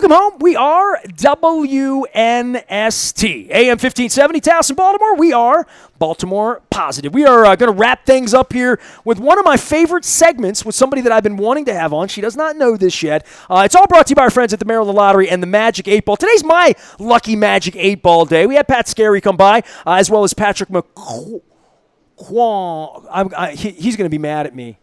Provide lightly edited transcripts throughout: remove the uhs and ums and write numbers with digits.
Welcome home. We are WNST, AM 1570, Towson, Baltimore. We are Baltimore Positive. We are going to wrap things up here with one of my favorite segments with somebody that I've been wanting to have on. She does not know this yet. It's all brought to you by our friends at the Maryland Lottery and the Magic 8 Ball. Today's my lucky Magic 8 Ball day. We had Pat Scarry come by, as well as Patrick McQuan. He's going to be mad at me.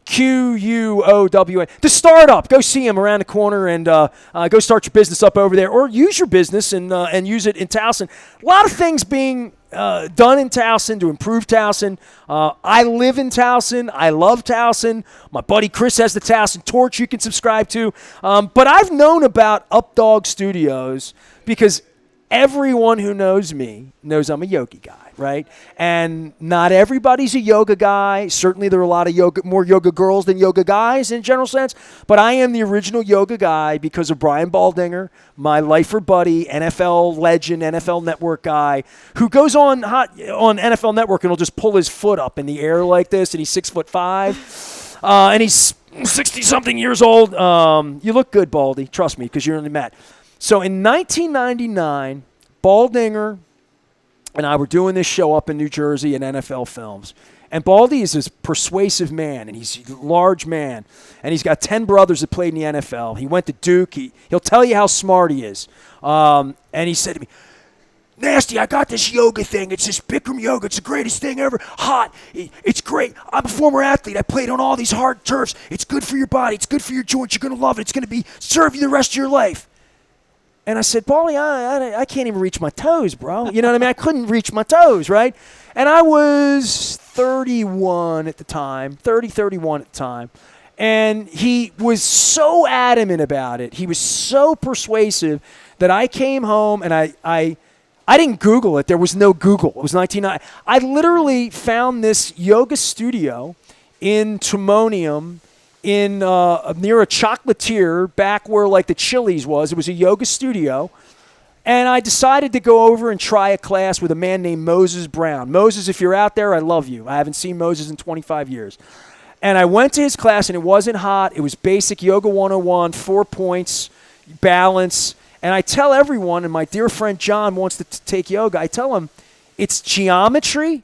QUOWN. The startup. Go see him around the corner and go start your business up over there, or use your business and use it in Towson. A lot of things being done in Towson to improve Towson. I live in Towson. I love Towson. My buddy Chris has the Towson Torch you can subscribe to. But I've known about Updog Studios because everyone who knows me knows I'm a yogi guy. Right? And not everybody's a yoga guy. Certainly there are a lot of more yoga girls than yoga guys in general sense. But I am the original yoga guy because of Brian Baldinger, my lifer buddy, NFL legend, NFL Network guy, who goes on NFL Network and will just pull his foot up in the air like this, and he's 6'5", and he's 60-something years old. You look good, Baldy. Trust me, because you're only Matt. So in 1999, Baldinger and I were doing this show up in New Jersey at NFL Films. And Baldy is this persuasive man, and he's a large man. And he's got 10 brothers that played in the NFL. He went to Duke. He'll tell you how smart he is. And he said to me, Nasty, I got this yoga thing. It's this Bikram yoga. It's the greatest thing ever. Hot. It's great. I'm a former athlete. I played on all these hard turfs. It's good for your body. It's good for your joints. You're going to love it. It's going to serve you the rest of your life. And I said, Paulie, I can't even reach my toes, bro. You know what I mean? I couldn't reach my toes, right? And I was 31 at the time, 31 at the time. And he was so adamant about it. He was so persuasive that I came home and I didn't Google it. There was no Google. It was 1990. I literally found this yoga studio in Timonium in near a chocolatier back where like the Chili's was. It was a yoga studio. And I decided to go over and try a class with a man named Moses Brown. Moses, if you're out there, I love you. I haven't seen Moses in 25 years. And I went to his class, and it wasn't hot. It was basic Yoga 101, 4 points, balance. And I tell everyone, and my dear friend John wants to take yoga, I tell him it's geometry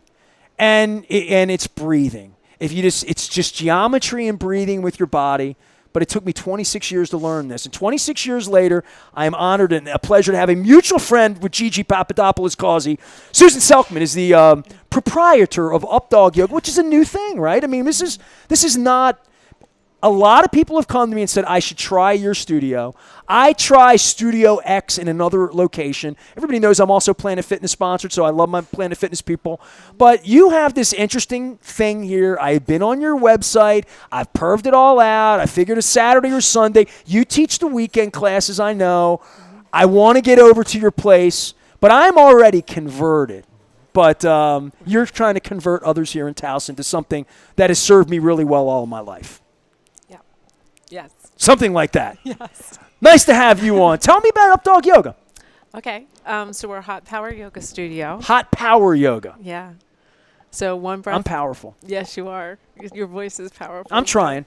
and it's breathing. It's just geometry and breathing with your body. But it took me 26 years to learn this. And 26 years later, I am honored and a pleasure to have a mutual friend with Gigi Papadopoulos-Causey. Susan Selckman is the proprietor of Updog Yoga, which is a new thing, right? I mean, this is not. A lot of people have come to me and said, I should try your studio. I try Studio X in another location. Everybody knows I'm also Planet Fitness sponsored, so I love my Planet Fitness people. But you have this interesting thing here. I've been on your website. I've perved it all out. I figured a Saturday or Sunday. You teach the weekend classes, I know. I want to get over to your place, but I'm already converted. But you're trying to convert others here in Towson to something that has served me really well all of my life. Yes. Something like that. Yes. Nice to have you on. Tell me about Updog Yoga. Okay. So we're a hot power yoga studio. Hot power yoga. Yeah. So one breath. I'm powerful. Yes, you are. Your voice is powerful. I'm trying.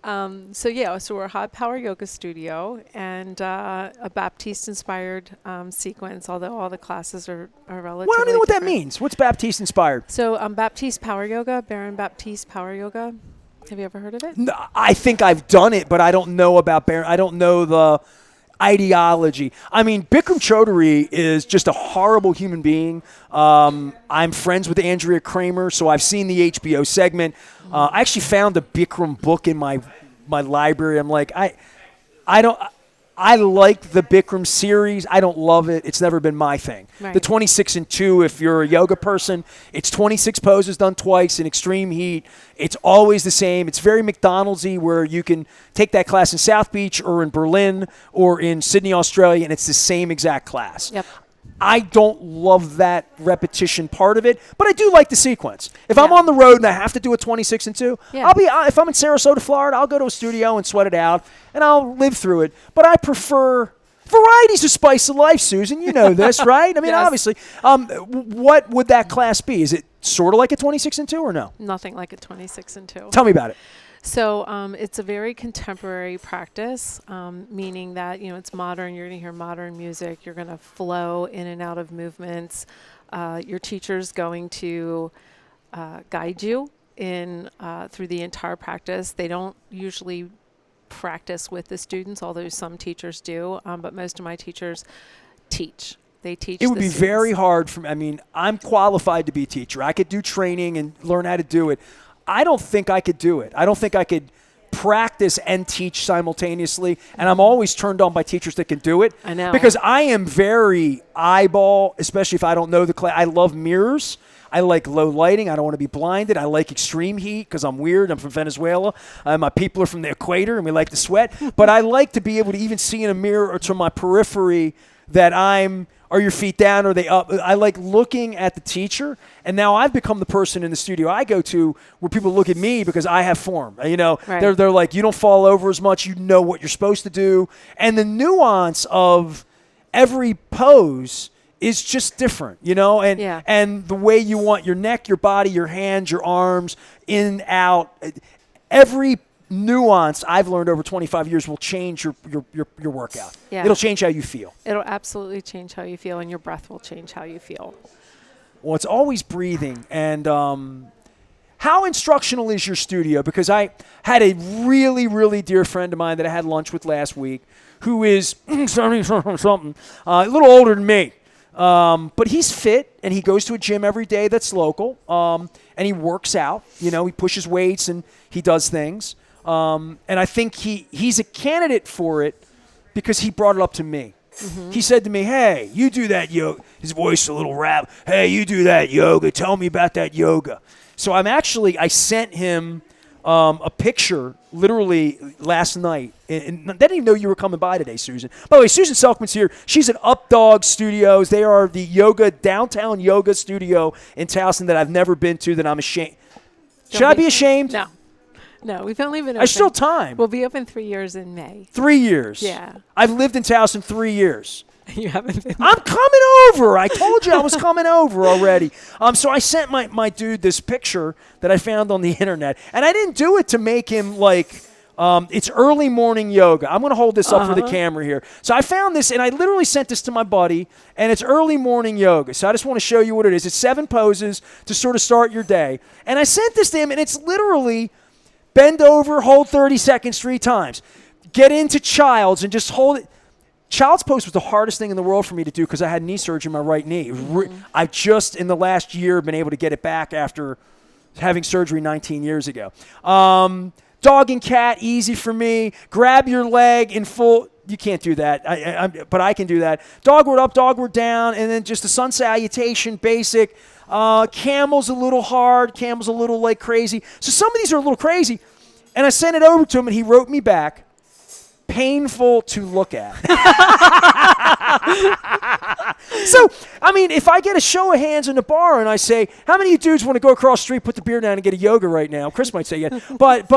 So we're a hot power yoga studio and a Baptiste-inspired sequence, although all the classes are relatively Well, I don't know what different. that means. What's Baptiste-inspired? So Baptiste Power Yoga, Baron Baptiste Power Yoga. Have you ever heard of it? No, I think I've done it, but I don't know about Baron. I don't know the ideology. I mean, Bikram Chaudhary is just a horrible human being. I'm friends with Andrea Kramer, so I've seen the HBO segment. I actually found a Bikram book in my library. I'm like, I like the Bikram series. I don't love it. It's never been my thing. Right. The 26 and 2, if you're a yoga person, it's 26 poses done twice in extreme heat. It's always the same. It's very McDonald's-y where you can take that class in South Beach or in Berlin or in Sydney, Australia, and it's the same exact class. Yep. I don't love that repetition part of it, but I do like the sequence. If I'm on the road and I have to do a 26 and 2, if I'm in Sarasota, Florida, I'll go to a studio and sweat it out, and I'll live through it. But I prefer variety's the spice of life, Susan. You know this, right? I mean, Yes. obviously. What would that class be? Is it sort of like a 26 and 2 or no? Nothing like a 26 and 2. Tell me about it. So it's a very contemporary practice, meaning that, it's modern. You're going to hear modern music. You're going to flow in and out of movements. Your teacher's going to guide you in through the entire practice. They don't usually practice with the students, although some teachers do, but most of my teachers teach. They teach. It would the be students. very hard for me. I mean, I'm qualified to be a teacher. I could do training and learn how to do it. I don't think I could do it. I don't think I could practice and teach simultaneously. And I'm always turned on by teachers that can do it. I know. Because I am very eyeball, especially if I don't know the class. I love mirrors. I like low lighting. I don't want to be blinded. I like extreme heat because I'm weird. I'm from Venezuela. My people are from the equator, and we like to sweat. But I like to be able to even see in a mirror or to my periphery that are your feet down? Are they up? I like looking at the teacher, and now I've become the person in the studio I go to where people look at me because I have form. Right. They're like, you don't fall over as much. You know what you're supposed to do. And the nuance of every pose is just different, and the way you want your neck, your body, your hands, your arms, in, out, every nuance I've learned over 25 years will change your workout. Yeah. It'll change how you feel. It'll absolutely change how you feel, and your breath will change how you feel. Well, it's always breathing. And how instructional is your studio? Because I had a really, really dear friend of mine that I had lunch with last week who is something, a little older than me. But he's fit, and he goes to a gym every day that's local, and he works out. He pushes weights, and he does things. And I think he's a candidate for it because he brought it up to me. Mm-hmm. He said to me, hey, you do that yoga. His voice a little rap. Hey, you do that yoga. Tell me about that yoga. So I sent him a picture literally last night. And I didn't even know you were coming by today, Susan. By the way, Susan Selckman's here. She's at Updog Studios. They are the downtown yoga studio in Towson that I've never been to that I'm ashamed. Should I be ashamed? No, we've only been open. There's still time. We'll be open 3 years in May. 3 years? Yeah. I've lived in Towson 3 years. You haven't been. I'm coming over. I told you I was coming over already. So I sent my dude this picture that I found on the internet. And I didn't do it to make him it's early morning yoga. I'm going to hold this up for the camera here. So I found this, and I literally sent this to my buddy, and it's early morning yoga. So I just want to show you what it is. It's 7 poses to sort of start your day. And I sent this to him, and it's literally bend over, hold 30 seconds 3 times. Get into child's and just hold it. Child's pose was the hardest thing in the world for me to do because I had knee surgery in my right knee. I've just, in the last year, been able to get it back after having surgery 19 years ago. Dog and cat, easy for me. Grab your leg in full. You can't do that, but I can do that. Dogward up, dogward down, and then just the sun salutation, basic. Camel's a little hard. Camel's a little crazy. So some of these are a little crazy. And I sent it over to him, and he wrote me back, painful to look at. So, if I get a show of hands in the bar and I say, how many of you dudes want to go across the street, put the beer down, and get a yoga right now? Chris might say yeah. But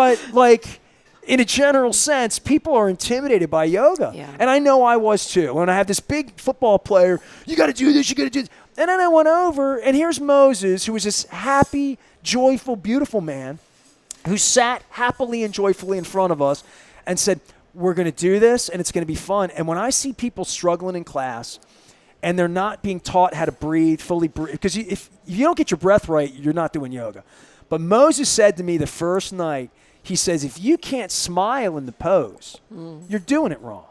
in a general sense, people are intimidated by yoga. Yeah. And I know I was too. When I have this big football player, you got to do this, you got to do this. And then I went over, and here's Moses, who was this happy, joyful, beautiful man who sat happily and joyfully in front of us and said, we're going to do this, and it's going to be fun. And when I see people struggling in class and they're not being taught how to breathe, fully breathe, because if you don't get your breath right, you're not doing yoga. But Moses said to me the first night, he says, if you can't smile in the pose, you're doing it wrong.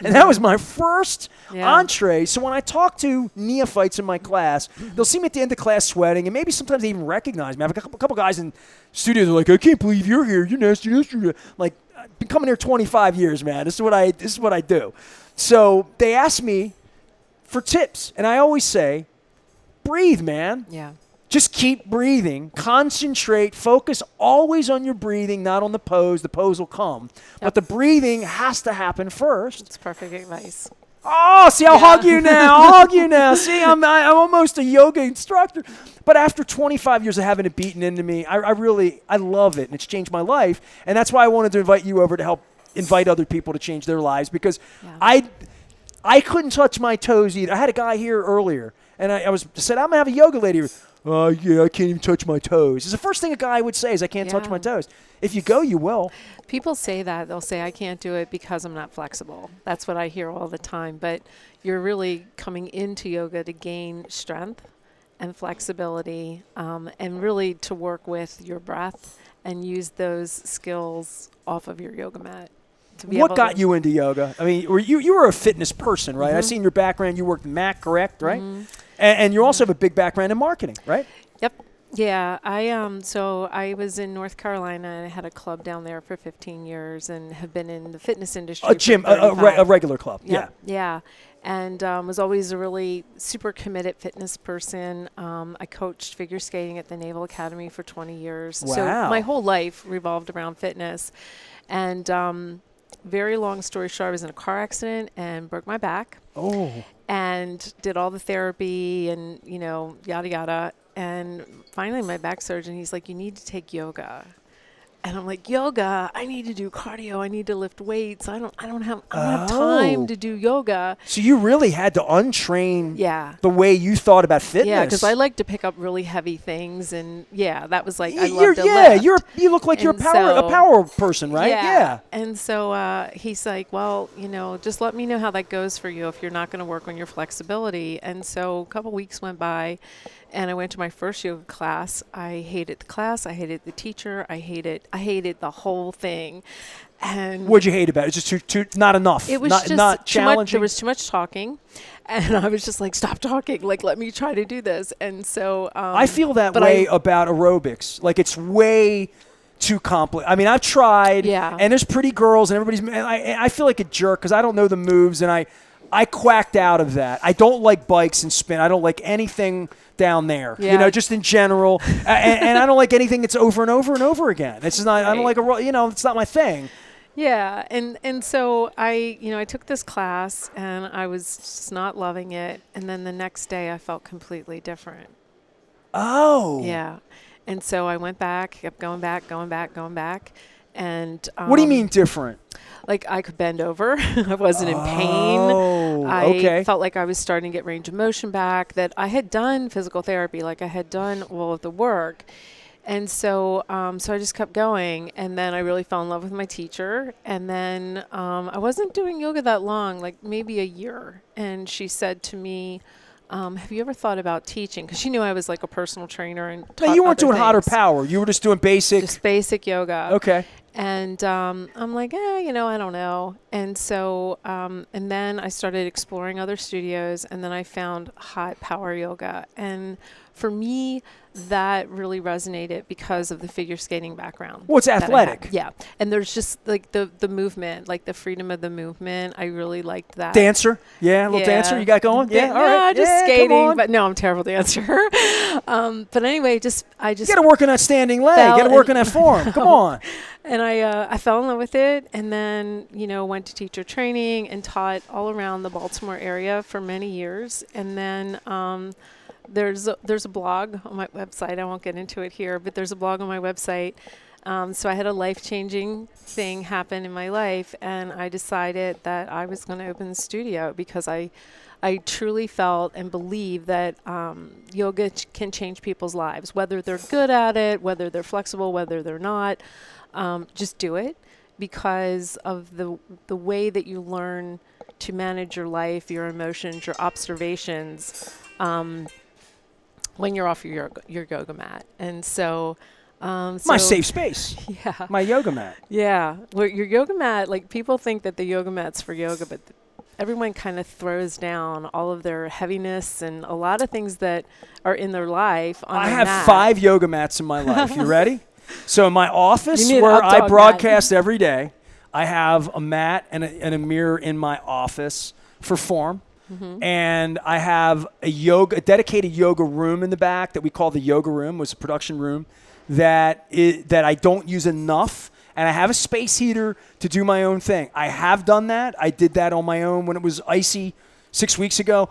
And that was my first entree. So when I talk to neophytes in my class, they'll see me at the end of class sweating, and maybe sometimes they even recognize me. I have a couple guys in studio that are like, I can't believe you're here. You're nasty. Like, I've been coming here 25 years, man. This is what I do. So they ask me for tips, and I always say, breathe, man. Yeah. Just keep breathing. Concentrate. Focus always on your breathing, not on the pose. The pose will come. Yep. But the breathing has to happen first. That's perfect advice. Oh, see, I'll hug you now. I'll hug you now. See, I'm almost a yoga instructor. But after 25 years of having it beaten into me, I love it, and it's changed my life. And that's why I wanted to invite you over to help invite other people to change their lives, because I couldn't touch my toes either. I had a guy here earlier, and I said, I'm going to have a yoga lady. yeah, I can't even touch my toes. It's the first thing a guy would say is, I can't touch my toes. If you go, you will. People say that. They'll say, I can't do it because I'm not flexible. That's what I hear all the time. But you're really coming into yoga to gain strength and flexibility, and really to work with your breath and use those skills off of your yoga mat. What got you into yoga? I mean, you were a fitness person, right? I've seen your background. You worked in MAC, correct, right? And you also have a big background in marketing, right? Yep. Yeah, so I was in North Carolina, and I had a club down there for 15 years and have been in the fitness industry. A gym, a regular club. Yep. Yeah. And was always a really super committed fitness person. I coached figure skating at the Naval Academy for 20 years. Wow. So my whole life revolved around fitness. And very long story short, I was in a car accident and broke my back. Oh. And did all the therapy and, yada, yada. And finally my back surgeon, he's like, you need to take yoga. And I'm like, yoga? I need to do cardio. I need to lift weights. I don't have time to do yoga. So you really had to untrain the way you thought about fitness. Yeah, because I like to pick up really heavy things, and that was like I love to lift. You look like you're a power person, right? Yeah. And so he's like, well, just let me know how that goes for you if you're not going to work on your flexibility. And so a couple weeks went by, and I went to my first yoga class. I hated the class. I hated the teacher. I hated the whole thing. And what'd you hate about it? It's just too not enough. It was not too challenging. much. There was too much talking, and I was just like, "Stop talking! Like, let me try to do this." And so I feel that way about aerobics. Like, it's way too complicated. I mean, I've tried, and there's pretty girls, and everybody's. And I feel like a jerk because I don't know the moves, and I quacked out of that. I don't like bikes and spin. I don't like anything down there, just in general. and I don't like anything that's over and over and over again. It's just not. Right. I don't like it's not my thing. Yeah, and so I took this class and I was just not loving it, and then the next day I felt completely different. Oh. Yeah, and so I went back, kept going back, and what do you mean different? Like I could bend over. I wasn't in pain. I felt like I was starting to get range of motion back, that I had done physical therapy, like I had done all of the work. And so so I just kept going. And then I really fell in love with my teacher. And then I wasn't doing yoga that long, like maybe a year. And she said to me, have you ever thought about teaching? Because she knew I was like a personal trainer and taught. No, you weren't doing things. hot or power. You were just doing basic. Just basic yoga. Okay. And I'm like, I don't know. And so, and then I started exploring other studios, and then I found hot power yoga. And for me, that really resonated because of the figure skating background. Well, it's athletic. Yeah. And there's just like the movement, like the freedom of the movement. I really liked that. Dancer? Yeah, a little dancer you got going? Yeah, all right. No, just skating. But no, I'm a terrible dancer. But anyway, I just. You got to work on that standing leg. You got to work on that form. Come on. And I fell in love with it, and then, went to teacher training and taught all around the Baltimore area for many years. And then there's a blog on my website. I won't get into it here, but there's a blog on my website. So I had a life-changing thing happen in my life, and I decided that I was going to open the studio because I truly felt and believe that yoga can change people's lives, whether they're good at it, whether they're flexible, whether they're not. Just do it because of the way that you learn to manage your life, your emotions, your observations when you're off your yoga mat. And so my safe space. Yeah. My yoga mat. Yeah. Well, your yoga mat, like people think that the yoga mat's for yoga, but everyone kind of throws down all of their heaviness and a lot of things that are in their life on I their have mat. 5 yoga mats in my life. You ready? So in my office where I broadcast every day, I have a mat and a mirror in my office for form. Mm-hmm. And I have a dedicated yoga room in the back that we call the yoga room. It was a production room that I don't use enough. And I have a space heater to do my own thing. I have done that. I did that on my own when it was icy 6 weeks ago.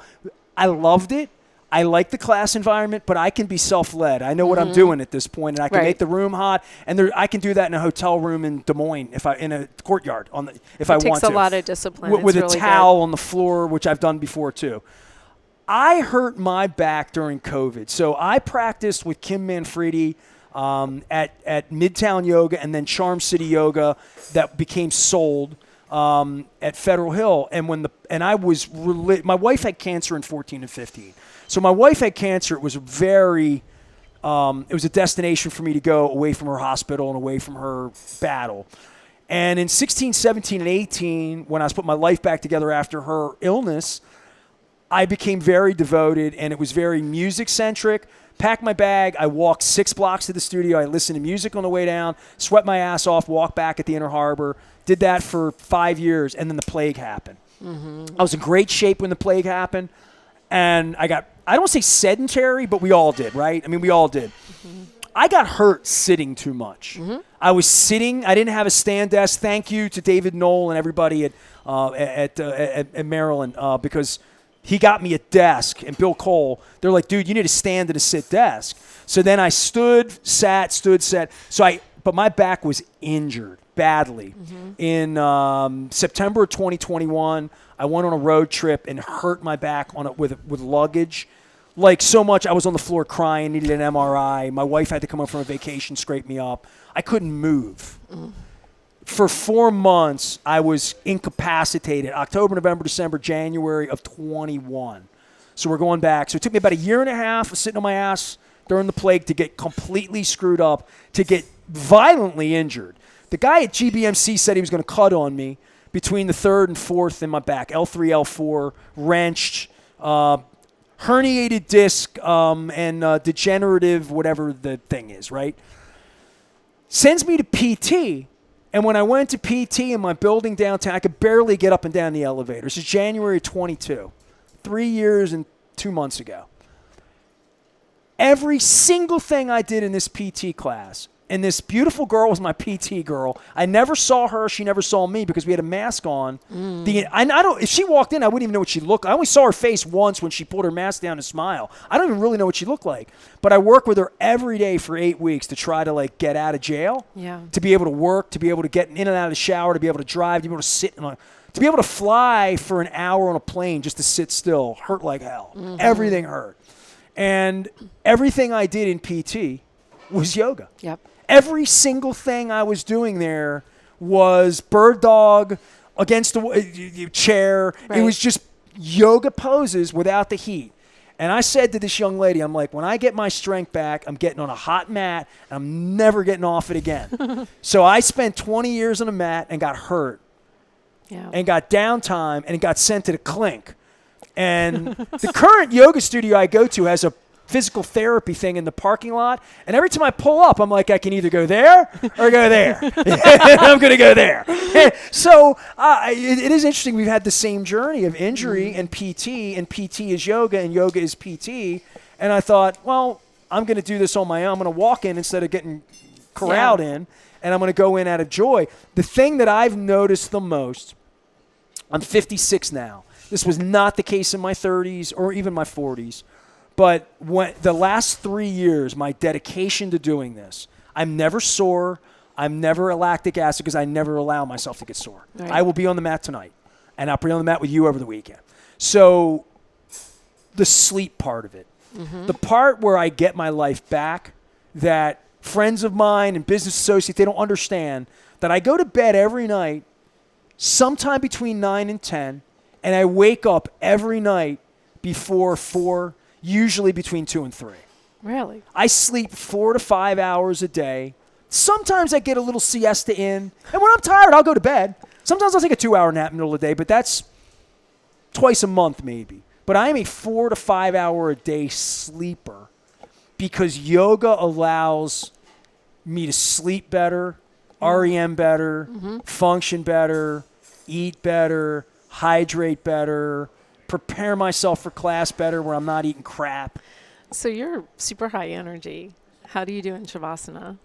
I loved it. I like the class environment, but I can be self-led. I know what I'm doing at this point, and I can make the room hot. And I can do that in a hotel room in Des Moines, in a courtyard, if I want to. It takes a lot of discipline. With it's a really towel good. on the floor, which I've done before too. I hurt my back during COVID. So I practiced with Kim Manfredi at Midtown Yoga and then Charm City Yoga that became sold at Federal Hill. And my wife had cancer in 14 and 15. So my wife had cancer. It was it was a destination for me to go away from her hospital and away from her battle. And in 16, 17, and 18, when I was putting my life back together after her illness, I became very devoted, and it was very music-centric. Packed my bag. I walked 6 blocks to the studio. I listened to music on the way down, sweat my ass off, walked back at the Inner Harbor. Did that for 5 years, and then the plague happened. I was in great shape when the plague happened, and I don't want to say sedentary, but we all did, right? I mean, we all did. I got hurt sitting too much. I was sitting. I didn't have a stand desk. Thank you to David Knoll and everybody at Maryland because he got me a desk. And Bill Cole, they're like, dude, you need a stand and a sit desk. So then I stood, sat. But my back was injured badly. In September of 2021, I went on a road trip and hurt my back with luggage. Like so much, I was on the floor crying, needed an MRI. My wife had to come home from a vacation, scrape me up. I couldn't move. For 4 months, I was incapacitated. October, November, December, January of 21. So we're going back. So it took me about a year and a half of sitting on my ass during the plague to get completely screwed up, to get violently injured. The guy at GBMC said he was going to cut on me between the 3rd and 4th in my back, L3, L4, wrenched, herniated disc, and degenerative, whatever the thing is, right? Sends me to PT. And when I went to PT in my building downtown, I could barely get up and down the elevator. This is January 22, 3 years and 2 months ago. Every single thing I did in this PT class, and this beautiful girl was my PT girl. I never saw her. She never saw me because we had a mask on. If she walked in, I wouldn't even know what she looked like. I only saw her face once when she pulled her mask down and smiled. I don't even really know what she looked like. But I worked with her every day for 8 weeks to try to get out of jail, to be able to work, to be able to get in and out of the shower, to be able to drive, to be able to sit to be able to fly for an hour on a plane just to sit still. Hurt like hell. Everything hurt. And everything I did in PT was yoga. Yep. Every single thing I was doing there was bird dog against the chair. Right. It was just yoga poses without the heat. And I said to this young lady, I'm like, when I get my strength back, I'm getting on a hot mat, and I'm never getting off it again. So I spent 20 years on a mat and got hurt and got downtime and got sent to the clink. And the current yoga studio I go to has a physical therapy thing in the parking lot, and every time I pull up, I'm like, I can either go there or go there. I'm going to go there. So it is interesting. We've had the same journey of injury and PT is yoga, and yoga is PT. And I thought, well, I'm going to do this on my own. I'm going to walk in instead of getting corralled in, and I'm going to go in out of joy. The thing that I've noticed the most, I'm 56 now. This was not the case in my 30s or even my 40s. But the last 3 years, my dedication to doing this, I'm never sore. I'm never a lactic acid because I never allow myself to get sore. Right. I will be on the mat tonight, and I'll be on the mat with you over the weekend. So the sleep part of it, the part where I get my life back, that friends of mine and business associates, they don't understand that I go to bed every night sometime between 9 and 10, and I wake up every night before 4, usually between 2 and 3. Really? I sleep 4 to 5 hours a day. Sometimes I get a little siesta in. And when I'm tired, I'll go to bed. Sometimes I'll take a 2-hour nap in the middle of the day, but that's twice a month maybe. But I am a 4 to 5 hour a day sleeper because yoga allows me to sleep better, REM better, function better, eat better, hydrate better, prepare myself for class better where I'm not eating crap. So you're super high energy. How do you do in Shavasana?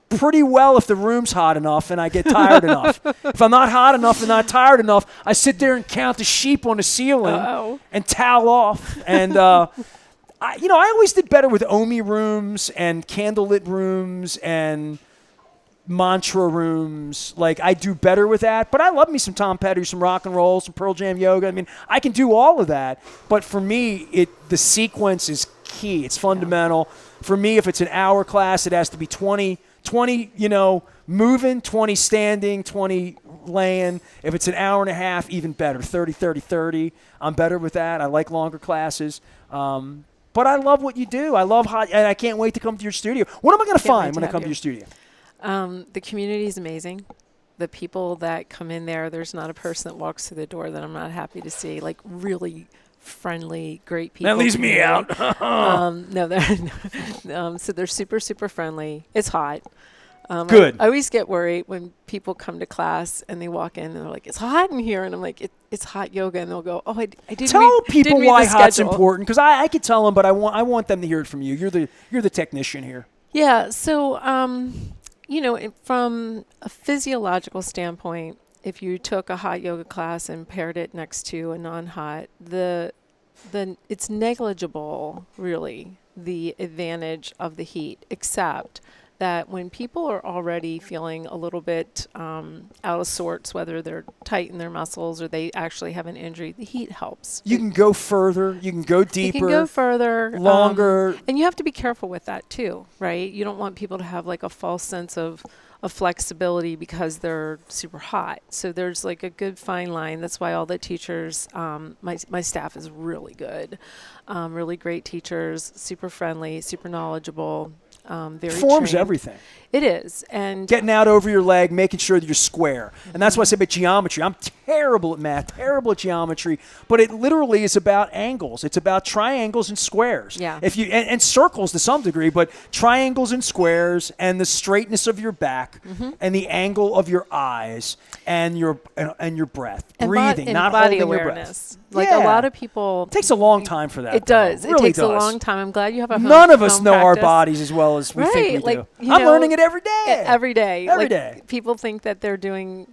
Pretty well if the room's hot enough and I get tired enough. If I'm not hot enough and not tired enough, I sit there and count the sheep on the ceiling and towel off. And, I always did better with Omi rooms and candlelit rooms and mantra rooms. Like, I do better with that. But I love me some Tom Petty, some rock and roll, some Pearl Jam yoga. I mean, I can do all of that. But for me, the sequence is key. It's fundamental. For me, if it's an hour class, it has to be 20, moving, 20 standing, 20 laying. If it's an hour and a half, even better. 30, 30, 30. I'm better with that. I like longer classes. But I love what you do. I love and I can't wait to come to your studio. What am I going to find when I come to your studio? The community is amazing. The people that come in there's not a person that walks through the door that I'm not happy to see. Like, really friendly, great people. That leaves me out. No, they're so they're super, super friendly. It's hot. Good. I always get worried when people come to class and they walk in and they're like, "It's hot in here," and I'm like, "It's hot yoga," and they'll go, "Oh, I didn't tell people why hot's schedule." important, because I could tell them, but I want them to hear it from you. You're the technician here. Yeah. So, from a physiological standpoint, if you took a hot yoga class and paired it next to a non-hot, it's negligible, really, the advantage of the heat, except that when people are already feeling a little bit out of sorts, whether they're tight in their muscles or they actually have an injury, the heat helps. You can go further. You can go deeper. You can go further. Longer. And you have to be careful with that, too, right? You don't want people to have, like, a false sense of flexibility because they're super hot. So there's, like, a good fine line. That's why all the teachers, my staff is really good. Really great teachers, super friendly, super knowledgeable. Very Form's trained. everything. It is. And getting out over your leg, making sure that you're square. And that's why I say about geometry. I'm terrible at math, terrible at geometry, but it literally is about angles. It's about triangles and squares. Yeah. And circles to some degree, but triangles and squares and the straightness of your back and the angle of your eyes and your breath. And breathing, not body holding awareness. your breath. Like, a lot of people. It takes a long time for that. It does. It really takes does. a long time. I'm glad you have a home None of us home know our practice. bodies as well as we think we do. You I'm know, learning it every day. Every day. Every like, day. People think that they're doing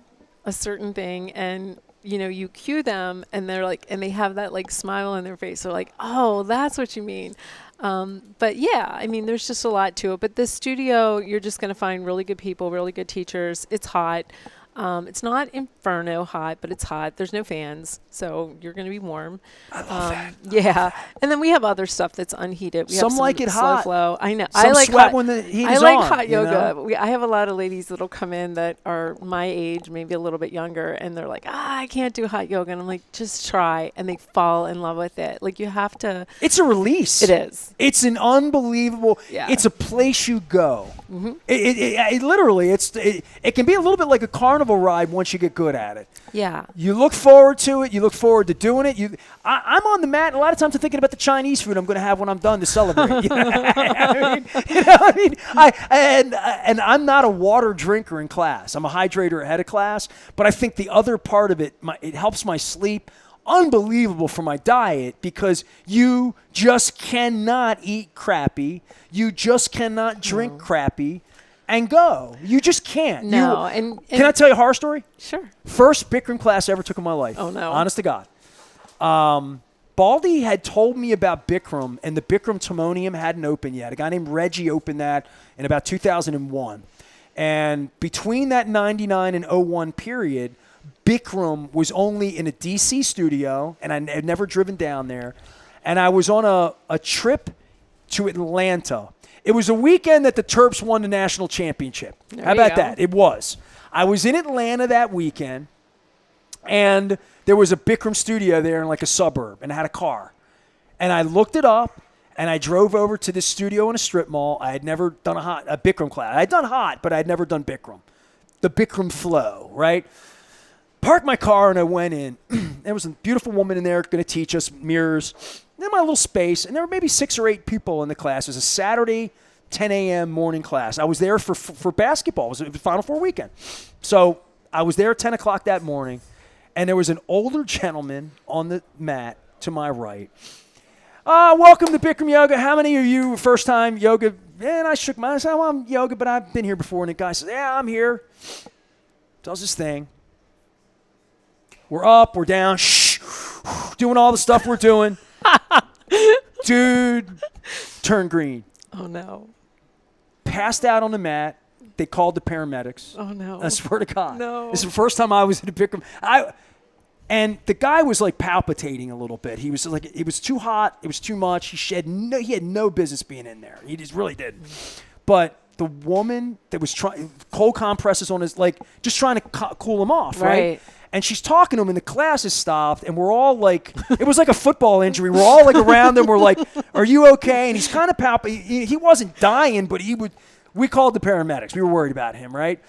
a certain thing, and you cue them, and they're like, and they have that like smile on their face. They're like, "Oh, that's what you mean." But yeah, I mean, there's just a lot to it. But this studio, you're just going to find really good people, really good teachers. It's hot. It's not inferno hot, but it's hot. There's no fans, so you're going to be warm. I love that. Yeah, and then we have other stuff that's unheated. We Some have like it slow hot. flow. I know. Some I like sweat hot. when the heat I is like on, hot you yoga. know? I have a lot of ladies that'll come in that are my age, maybe a little bit younger, and they're like, I can't do hot yoga. And I'm like, just try. And they fall in love with it. Like, you have to. It's a release. It is. It's an unbelievable. Yeah. It's a place you go. Mm-hmm. It literally. It can be a little bit like a carnival ride once you get good at it. Yeah. You look forward to it. You look forward to doing it. I'm on the mat. And a lot of times I'm thinking about the Chinese food I'm going to have when I'm done to celebrate. And I'm not a water drinker in class. I'm a hydrator ahead of class. But I think the other part of it, it helps my sleep. Unbelievable for my diet, because you just cannot eat crappy. You just cannot drink crappy and go. You just can't. No. Can I tell you a horror story? Sure. First Bikram class I ever took in my life. Oh, no. Honest to God. Baldy had told me about Bikram, and the Bikram Timonium hadn't opened yet. A guy named Reggie opened that in about 2001. And between that 99 and 01 period, Bikram was only in a D.C. studio, and I had never driven down there. And I was on a trip to Atlanta. It was a weekend that the Terps won the national championship. How about that? It was. I was in Atlanta that weekend, and there was a Bikram studio there in like a suburb, and I had a car. And I looked it up, and I drove over to this studio in a strip mall. I had never done a Bikram class. I had done hot, but I had never done Bikram. The Bikram flow, right? Parked my car, and I went in. There was a beautiful woman in there going to teach us mirrors. In my little space, and there were maybe 6 or 8 people in the class. It was a Saturday 10 a.m. morning class. I was there for basketball. It was the Final Four weekend. So I was there at 10 o'clock that morning, and there was an older gentleman on the mat to my right. Welcome to Bikram Yoga. How many of you first time yoga? And I shook my head. I said, well, I'm yoga, but I've been here before. And the guy says, yeah, I'm here. Does his thing. We're up, we're down, doing all the stuff we're doing. Dude, turned green. Oh, no. Passed out on the mat. They called the paramedics. Oh, no. I swear to God. No. This is the first time I was in a Bikram. And the guy was like palpitating a little bit. He was like, it was too hot. It was too much. He had no business being in there. He just really did. But the woman that was trying, cold compresses on his, like, just trying to cool him off, right? And she's talking to him, and the class has stopped, and we're all like, it was like a football injury. We're all like around him. We're like, are you okay? And he's kind of palpitating. He wasn't dying, but we called the paramedics. We were worried about him, right?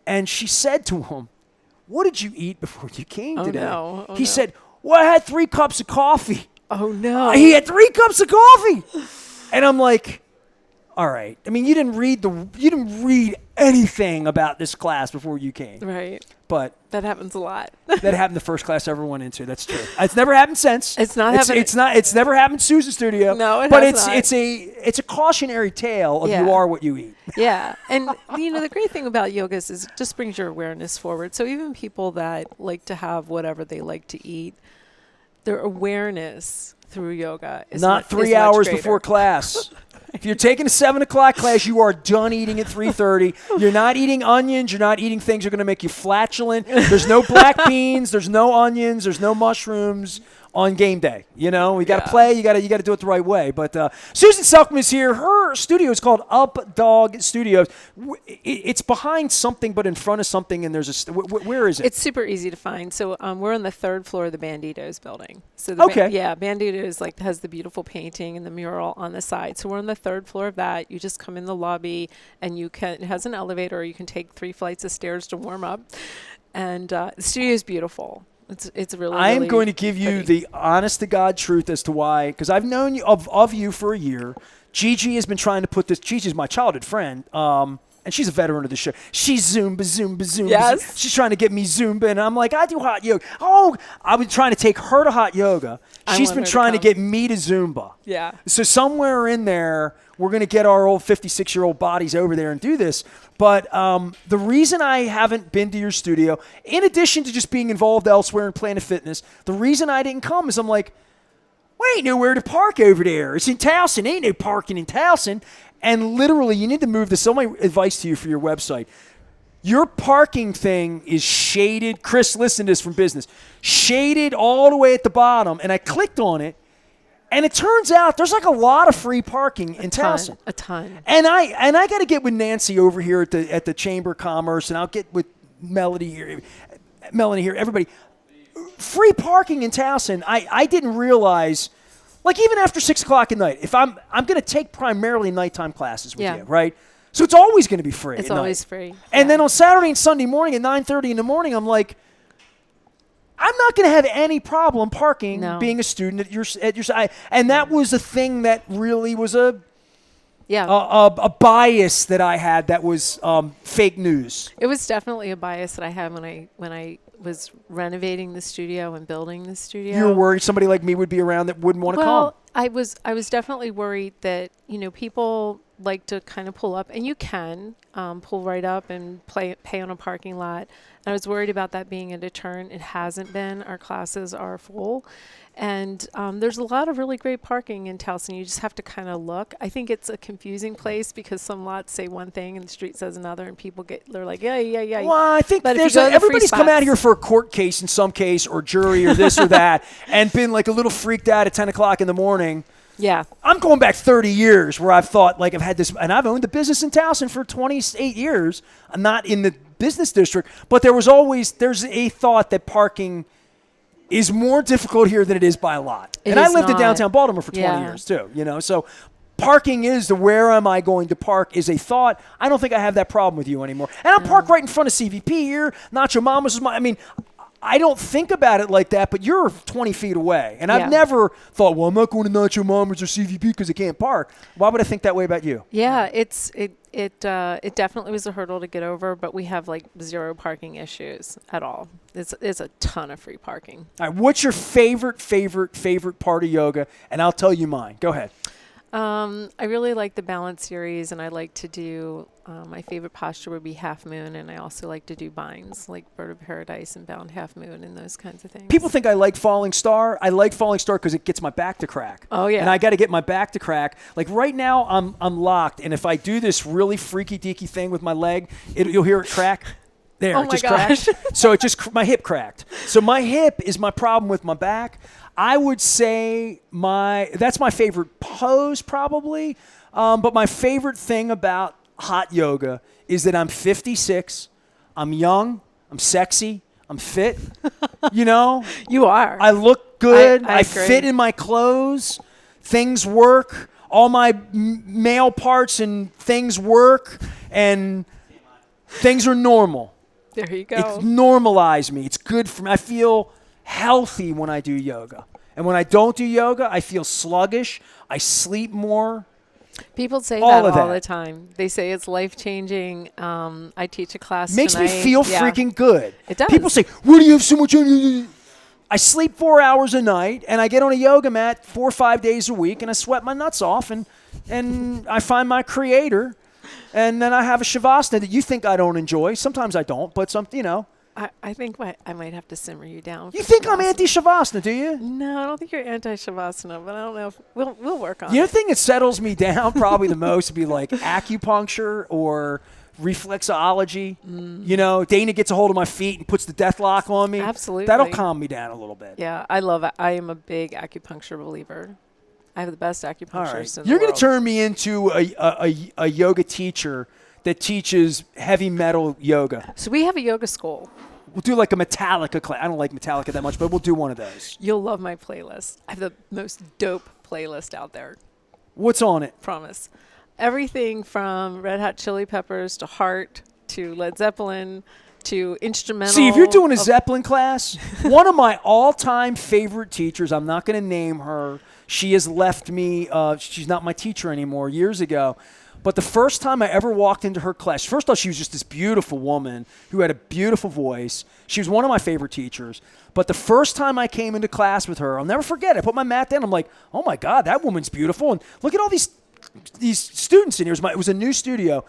And she said to him, what did you eat before you came today? No. He said, well, I had 3 cups of coffee. Oh, no. He had 3 cups of coffee. And I'm like, all right. I mean, you didn't read anything about this class before you came. Right. But that happens a lot. That happened the first class I ever went into. That's true. It's never happened since. It's never happened in Susan's studio. No, but has not. It's a cautionary tale of you are what you eat. Yeah. And the great thing about yoga is it just brings your awareness forward. So even people that like to have whatever they like to eat, their awareness through yoga is not 3 hours before class. If you're taking a 7 o'clock class, you are done eating at 3:30. You're not eating onions. You're not eating things that are going to make you flatulent. There's no black beans. There's no onions. There's no mushrooms on game day. We got to play. You got to do it the right way. But Susan Selckman is here. Her studio is called Updog Studios. It's behind something, but in front of something. And there's where is it? It's super easy to find. So we're on the 3rd floor of the Banditos building. So Banditos has the beautiful painting and the mural on the side. So we're on the 3rd floor of that. You just come in the lobby, and it has an elevator, or you can take 3 flights of stairs to warm up. And the studio is beautiful. It's really. I am going to give you the honest to God truth as to why, because I've known you of you for a year. Gigi has been trying to put this. Gigi's my childhood friend, and she's a veteran of the show. She's Zumba. Yes. She's trying to get me Zumba, and I'm like, I do hot yoga. Oh, I was trying to take her to hot yoga. She's been trying to get me to Zumba. Yeah. So somewhere in there, we're going to get our old 56-year-old bodies over there and do this. But the reason I haven't been to your studio, in addition to just being involved elsewhere in Planet Fitness, the reason I didn't come is I'm like, we ain't nowhere to park over there. It's in Towson. Ain't no parking in Towson. And literally, you need to move this. So my advice to you for your website. Your parking thing is shaded. Chris, listen to this from business. Shaded all the way at the bottom. And I clicked on it. And it turns out there's like a lot of free parking in Towson. A ton. And I got to get with Nancy over here at the Chamber of Commerce, and I'll get with Melanie here, everybody. Free parking in Towson. I didn't realize, like even after 6 o'clock at night, if I'm going to take primarily nighttime classes with you, right? So it's always going to be free. It's always free. And then on Saturday and Sunday morning at 9:30 in the morning, I'm like, I'm not going to have any problem parking being a student at your side. And that was a thing that really was a bias that I had that was fake news. It was definitely a bias that I had when I was renovating the studio and building the studio. You were worried somebody like me would be around that wouldn't want to come. Well, I was definitely worried that, people like to kind of pull up, and you can pull right up and pay on a parking lot. And I was worried about that being a deterrent. It hasn't been. Our classes are full. And there's a lot of really great parking in Towson. You just have to kind of look. I think it's a confusing place because some lots say one thing and the street says another, and people they're like, yeah. Well, I think everybody's come out here for a court case in some case, or jury, or this or that, and been like a little freaked out at 10 o'clock in the morning. Yeah. I'm going back 30 years where I've thought, like, I've had this, and I've owned the business in Towson for 28 years. I'm not in the business district, but there's a thought that parking is more difficult here than it is by a lot. I lived in downtown Baltimore for 20 years too, so parking is where am I going to park is a thought. I don't think I have that problem with you anymore. And I'm parked right in front of CVP here. Nacho Mama's is I don't think about it like that, but you're 20 feet away. And I've never thought, well, I'm not going to Nacho Mama's or CVP because I can't park. Why would I think that way about you? Yeah, it definitely was a hurdle to get over, but we have like zero parking issues at all. It's a ton of free parking. All right, what's your favorite part of yoga? And I'll tell you mine. Go ahead. I really like the balance series, and I like to do, my favorite posture would be half moon, and I also like to do binds, like bird of paradise and bound half moon and those kinds of things. People think I like falling star. I like falling star because it gets my back to crack. Oh, yeah. And I got to get my back to crack. Like right now, I'm locked, and if I do this really freaky deaky thing with my leg, you'll hear it crack. There, Oh it my just gosh. cracked. So it just my hip cracked. So my hip is my problem with my back. I would say that's my favorite pose probably. But my favorite thing about hot yoga is that I'm 56. I'm young. I'm sexy. I'm fit. You know, You are. I look good. I I agree. fit in my clothes. Things work. All my male parts and things work, and things are normal. There you go. It's normalized me. It's good for me. I feel healthy when I do yoga. And when I don't do yoga, I feel sluggish. I sleep more. People say all that of all that. the time. They say it's life-changing. I teach a class Makes tonight. me feel Yeah. freaking good. It does. People say, "Where do you have so much energy?" I sleep 4 hours a night, and I get on a yoga mat 4 or 5 days a week, and I sweat my nuts off, and I find my creator, and then I have a shavasana that you think I don't enjoy. Sometimes I don't, but I think I might have to simmer you down. You for think I'm Shavasana. anti-shavasana, do you? No, I don't think you're anti-Shavasana, but I don't know if we'll work on The it. other thing that settles me down probably the most would be like acupuncture or reflexology. You know, Dana gets a hold of my feet and puts the death lock on me. Absolutely. That'll calm me down a little bit. Yeah, I love it. I am a big acupuncture believer. I have the best All acupuncturist right. in the You're going world. to turn me into a yoga teacher that teaches heavy metal yoga. So we have a yoga school. We'll do like a Metallica class. I don't like Metallica that much, but we'll do one of those. You'll love my playlist. I have the most dope playlist out there. What's on it? Promise. Everything from Red Hot Chili Peppers to Heart to Led Zeppelin to instrumental. See, if you're doing a of- Zeppelin class, one of my all-time favorite teachers, I'm not going to name her. She has left me. She's not my teacher anymore years ago. But the first time I ever walked into her class, first off, she was just this beautiful woman who had a beautiful voice. She was one of my favorite teachers. But the first time I came into class with her, I'll never forget it. I put my mat down. I'm like, oh, my God, that woman's beautiful. And look at all these students in here. It was a new studio.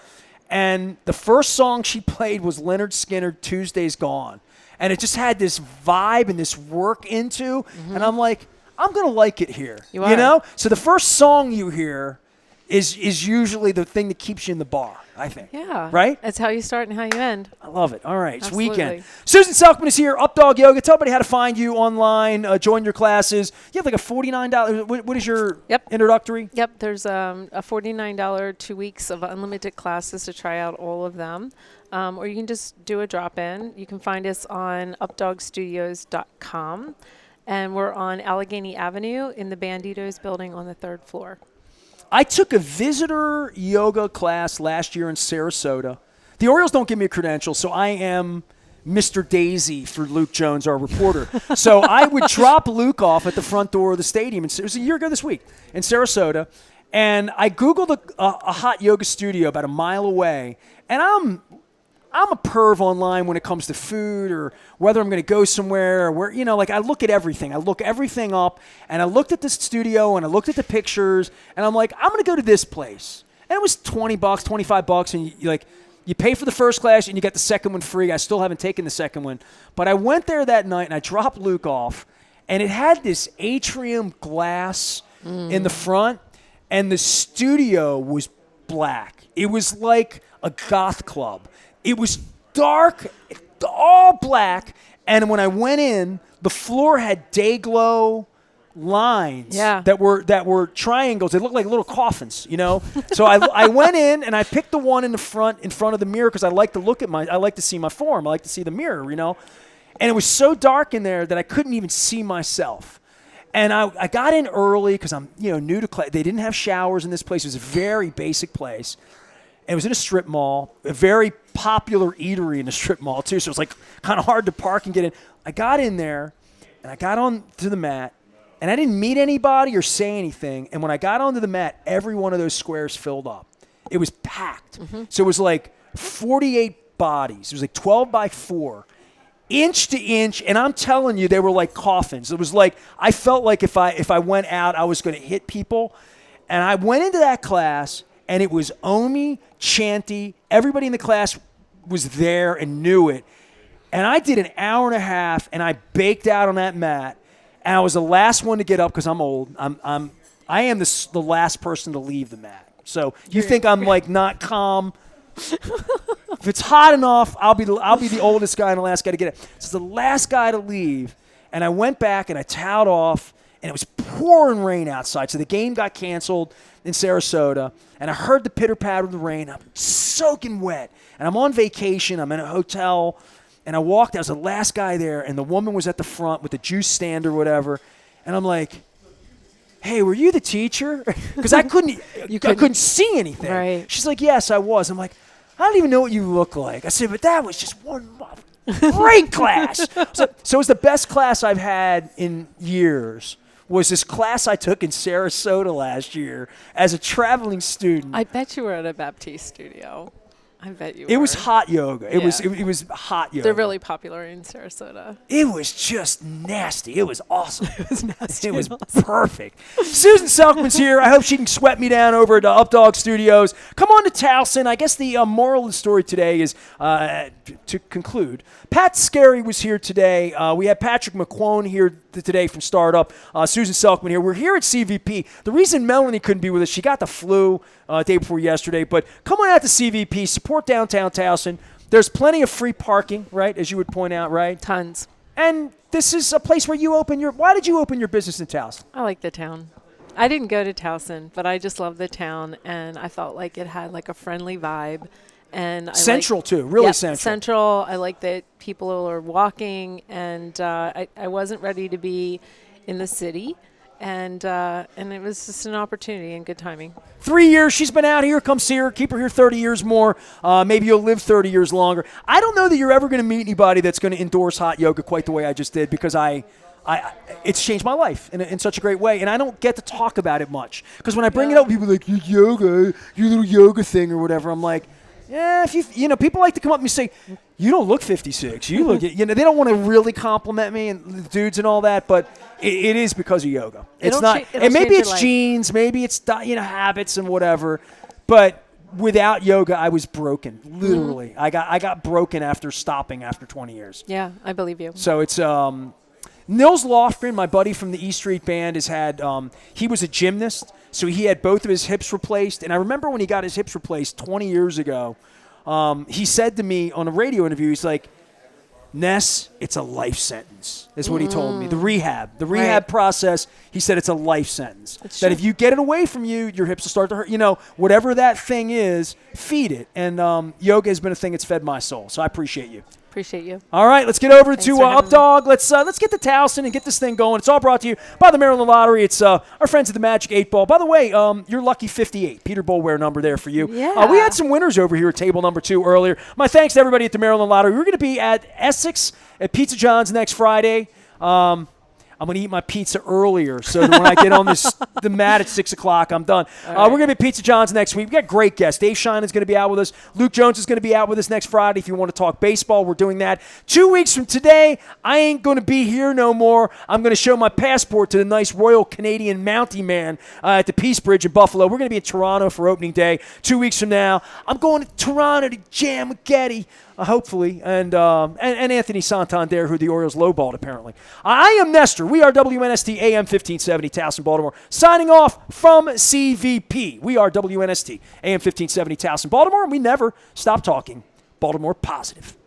And the first song she played was Leonard Skinner, Tuesday's Gone. And it just had this vibe and this work into. And I'm like, I'm going to like it here. You are. know? So the first song you hear is usually the thing that keeps you in the bar, I think. Yeah. Right? That's how you start and how you end. I love it. All right. It's Absolutely. weekend. Susan Selckman is here, Updog Yoga. Tell everybody how to find you online, join your classes. You have like a $49. What is your Yep. introductory? Yep, there's a $49 2 weeks of unlimited classes to try out all of them. Or you can just do a drop-in. You can find us on updogstudios.com. And we're on Allegheny Avenue in the Banditos building on the 3rd floor. I took a visitor yoga class last year in Sarasota. The Orioles don't give me a credential, so I am Mr. Daisy for Luke Jones, our reporter. So I would drop Luke off at the front door of the stadium. It was a year ago this week in Sarasota. And I Googled a hot yoga studio about a mile away. And I'm a perv online when it comes to food or whether I'm going to go somewhere or where, I look at everything. I look everything up, and I looked at this studio and I looked at the pictures, and I'm like, I'm going to go to this place. And it was $20, $25, and you pay for the first class and you get the second one free. I still haven't taken the second one. But I went there that night and I dropped Luke off, and it had this atrium glass in the front, and the studio was black. It was like a goth club. It was dark, all black, and when I went in, the floor had day glow lines that were triangles. They looked like little coffins, So I went in and I picked the one in front of the mirror because I like to I like to see my form. I like to see the mirror, And it was so dark in there that I couldn't even see myself. And I got in early because I'm new to class. They didn't have showers in this place. It was a very basic place. It was in a strip mall, a very popular eatery in a strip mall, too, so it was like kind of hard to park and get in. I got in there, and I got onto the mat, and I didn't meet anybody or say anything. And when I got onto the mat, every one of those squares filled up. It was packed. So it was like 48 bodies. It was like 12 by 4, inch to inch, and I'm telling you, they were like coffins. It was like I felt like if I went out, I was going to hit people. And I went into that class, and it was Omi, Chanty. Everybody in the class was there and knew it. And I did an hour and a half, and I baked out on that mat. And I was the last one to get up because I'm old. I am the last person to leave the mat. So you think I'm like not calm? If it's hot enough, I'll be the oldest guy and the last guy to get it. So the last guy to leave, and I went back and I toweled off, and it was pouring rain outside. So the game got canceled in Sarasota, and I heard the pitter patter of the rain. I'm soaking wet, and I'm on vacation. I'm in a hotel, and I walked. I was the last guy there, and the woman was at the front with the juice stand or whatever, and I'm like, hey, were you the teacher? Because I couldn't see anything. Right. She's like, yes, I was. I'm like, I don't even know what you look like. I said, but that was just one great class. So it was the best class I've had in years. Was this class I took in Sarasota last year as a traveling student. I bet you were at a Baptiste studio. I bet you were. It was hot yoga. It Yeah. was hot yoga. They're really popular in Sarasota. It was just nasty. It was awesome. It was nasty. It was perfect. Susan Selckman's here. I hope she can sweat me down over at Updog Studios. Come on to Towson. I guess the moral of the story today is, to conclude, Pat Scarry was here today. We had Patrick McQuone here today from Startup. Susan Selckman here. We're here at CVP. The reason Melanie couldn't be with us, she got the flu day before yesterday. But come on out to CVP. Support downtown Towson. There's plenty of free parking, right, as you would point out, right? Tons. And this is a place where you open your – why did you open your business in Towson? I like the town. I didn't go to Towson, but I just love the town, and I felt like it had like a friendly vibe. And I Central too, really central. Central. I like that people are walking, and I wasn't ready to be in the city, and it was just an opportunity and good timing. 3 years she's been out here. Come see her. Keep her here 30 years more. Maybe you'll live 30 years longer. I don't know that you're ever going to meet anybody that's going to endorse hot yoga quite the way I just did, because it's changed my life in such a great way, and I don't get to talk about it much. Because when I bring it up, people are like, your little yoga thing or whatever. I'm like, yeah, if you know, people like to come up and say, you don't look 56. You look, they don't want to really compliment me and the dudes and all that, but it is because of yoga. It's not, and maybe it's genes, maybe it's habits and whatever, but without yoga, I was broken. Literally, I got broken after stopping after 20 years. Yeah, I believe you. So it's Nils Lofgren, my buddy from the E Street Band, has had. He was a gymnast. So he had both of his hips replaced. And I remember when he got his hips replaced 20 years ago, he said to me on a radio interview, he's like, Ness, it's a life sentence, is what he told me. The rehab process, he said it's a life sentence. That if you get it away from you, your hips will start to hurt. Whatever that thing is, feed it. And yoga has been a thing that's fed my soul. So I appreciate you. Appreciate you. All right, let's get over to Updog. Let's get to Towson and get this thing going. It's all brought to you by the Maryland Lottery. It's our friends at the Magic 8 Ball. By the way, your lucky 58, Peter Boulware number there for you. Yeah. We had some winners over here at table number 2 earlier. My thanks to everybody at the Maryland Lottery. We're going to be at Essex at Pizza John's next Friday. I'm going to eat my pizza earlier so that when I get on the mat at 6 o'clock, I'm done. We're going to be at Pizza John's next week. We've got great guests. Dave Shine is going to be out with us. Luke Jones is going to be out with us next Friday. If you want to talk baseball, we're doing that. 2 weeks from today, I ain't going to be here no more. I'm going to show my passport to the nice Royal Canadian Mountie man at the Peace Bridge in Buffalo. We're going to be in Toronto for opening day 2 weeks from now. I'm going to Toronto to jam with Getty. Hopefully, and Anthony Santander, who the Orioles lowballed, apparently. I am Nestor. We are WNST AM 1570, Towson, Baltimore. Signing off from CVP. We are WNST AM 1570, Towson, Baltimore, and we never stop talking Baltimore positive.